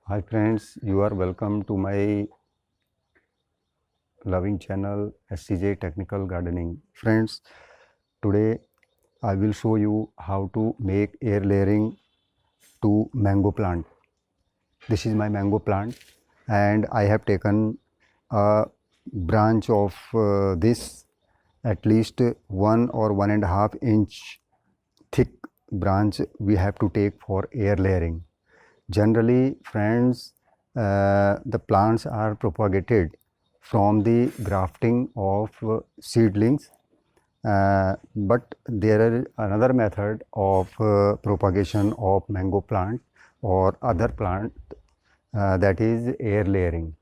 Hi friends, you are welcome to my loving channel SCJ Technical Gardening. Friends, today I will show you how to make air layering to mango plant. This is my mango plant and I have taken a branch of this at least 1 or 1.5 inch thick branch we have to take for air layering. Generally, friends, the plants are propagated from the grafting of seedlings, but there is another method of propagation of mango plant or other plant, that is air layering.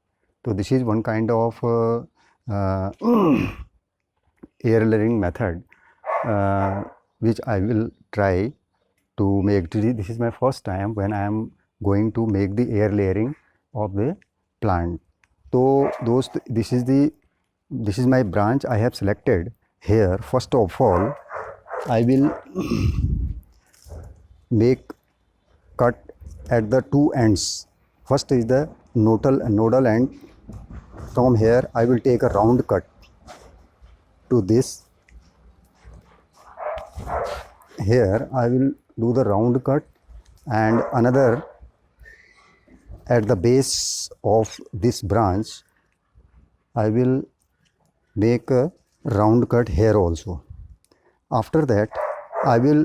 So this is one kind of uh, air layering method which I will try to make. This is my first time when I am going to make the air layering of the plant. So this is my branch I have selected here. First of all, I will make cut at the two ends. First is the nodal end. From here I will take a round cut to this. Here I will do the round cut and another at the base of this branch. I will make a round cut here also. After that I will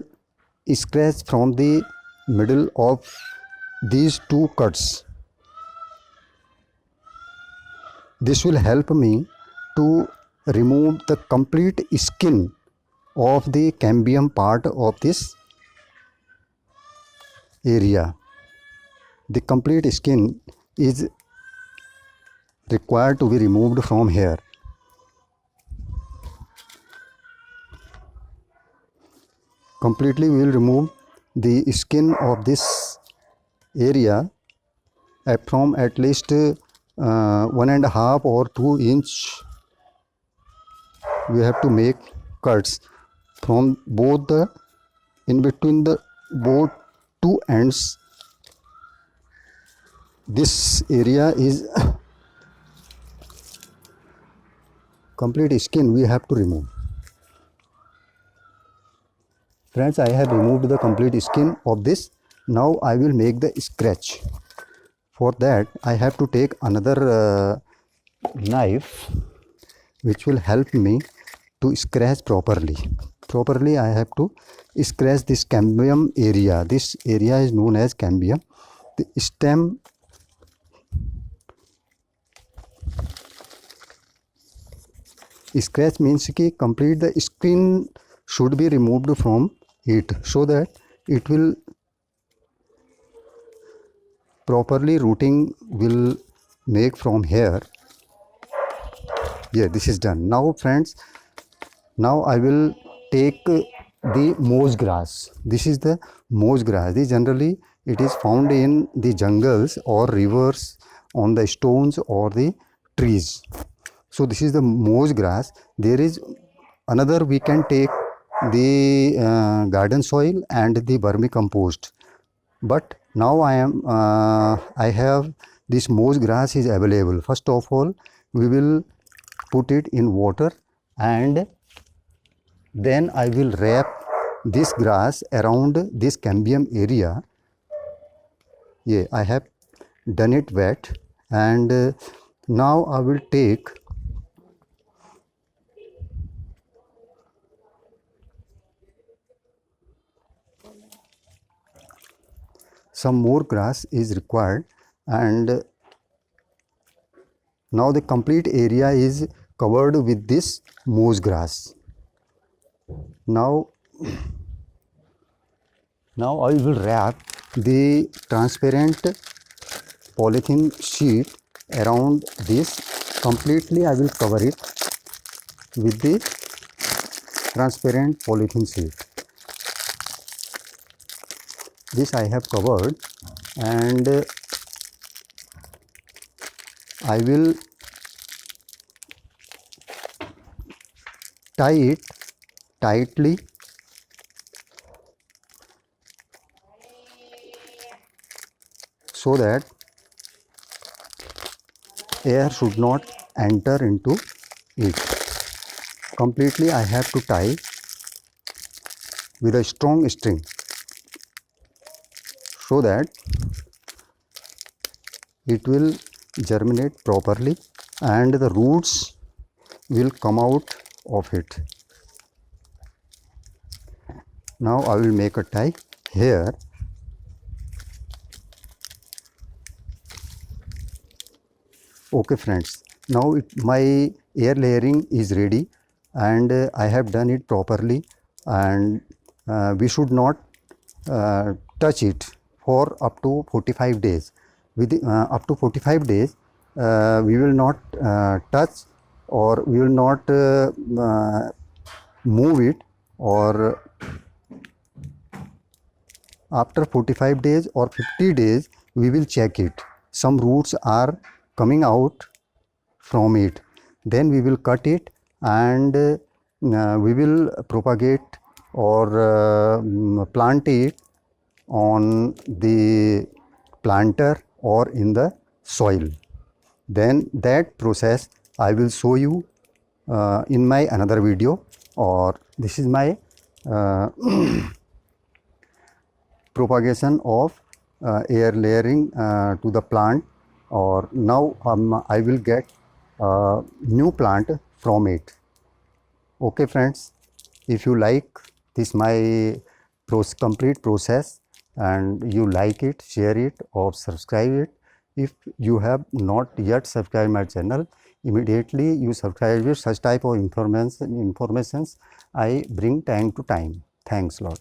scratch from the middle of these two cuts. This will help me to remove the complete skin of the cambium part of this area. The complete skin is required to be removed from here. Completely we will remove the skin of this area from at least 1.5 or 2 inch. We have to make cuts from both the in between the both two ends. This area is complete skin we have to remove. Friends, I have removed the complete skin of this. Now I will make the scratch. For that I have to take another knife which will help me to scratch properly. I have to scratch this cambium area. This area is known as cambium. The stem scratch means कि complete the skin should be removed from it so that it will properly rooting will make from here. Yeah, this is done. Now friends, now I will take the moss grass. This is the moss grass. This generally it is found in the jungles or rivers, on the stones or the trees. So this is the moss grass. There is another, we can take the garden soil and the vermicompost. But now I have this moss grass is available. First of all, we will put it in water and then I will wrap this grass around this cambium area. Yeah, I have done it wet and now I will take some more grass is required, and now the complete area is covered with this moss grass. Now I will wrap the transparent polythene sheet around this. Completely I will cover it with the transparent polythene sheet. This I have covered and I will tie it tightly so that air should not enter into it. Completely I have to tie with a strong string so that it will germinate properly and the roots will come out of it. Now I will make a tie here. Okay friends, now my air layering is ready and I have done it properly, and we should not touch it for up to 45 days. With up to 45 days we will not touch, or we will not move it, or after 45 days or 50 days we will check it. Some roots are coming out from it, then we will cut it and we will propagate or plant it on the planter or in the soil. Then that process I will show you in my another video. Or this is my propagation of air layering to the plant. Or now I will get new plant from it. Okay friends, if you like this my complete process and you like it, share it or subscribe it. If you have not yet subscribed my channel, immediately you subscribe it. Such type of informations I bring time to time. Thanks a lot.